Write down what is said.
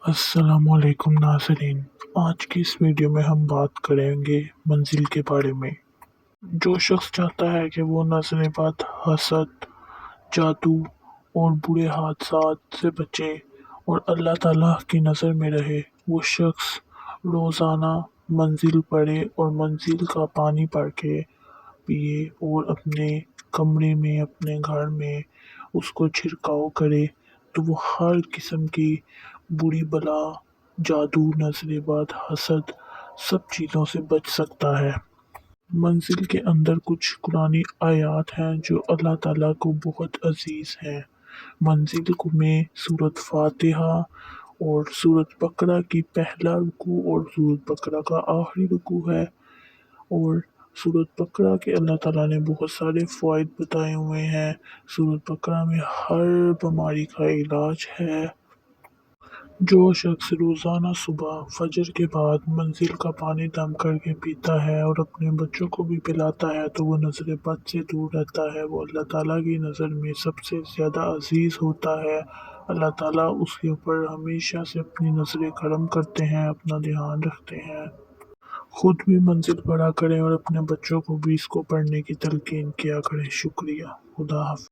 السلام علیکم ناظرین، آج کی اس ویڈیو میں ہم بات کریں گے منزل کے بارے میں۔ جو شخص چاہتا ہے کہ وہ نظر بد، حسد، جادو اور برے حادثات سے بچے اور اللہ تعالیٰ کی نظر میں رہے، وہ شخص روزانہ منزل پڑھے اور منزل کا پانی پڑھ کے پیے اور اپنے کمرے میں، اپنے گھر میں اس کو چھڑکاؤ کرے تو وہ ہر قسم کی بری بلا، جادو، نظر بد، حسد سب چیزوں سے بچ سکتا ہے۔ منزل کے اندر کچھ قرآنی آیات ہیں جو اللہ تعالیٰ کو بہت عزیز ہیں۔ منزل میں سورۃ فاتحہ اور سورۃ بقرہ کی پہلا رکوع اور سورۃ بقرہ کا آخری رکوع ہے، اور سورۃ بقرہ کے اللہ تعالیٰ نے بہت سارے فوائد بتائے ہوئے ہیں۔ سورۃ بقرہ میں ہر بیماری کا علاج ہے۔ جو شخص روزانہ صبح فجر کے بعد منزل کا پانی دم کر کے پیتا ہے اور اپنے بچوں کو بھی پلاتا ہے تو وہ نظر بد سے دور رہتا ہے، وہ اللہ تعالیٰ کی نظر میں سب سے زیادہ عزیز ہوتا ہے۔ اللہ تعالیٰ اس کے اوپر ہمیشہ سے اپنی نظر کرم کرتے ہیں، اپنا دھیان رکھتے ہیں۔ خود بھی منزل پڑھا کریں اور اپنے بچوں کو بھی اس کو پڑھنے کی تلقین کیا کریں۔ شکریہ۔ خدا حافظ۔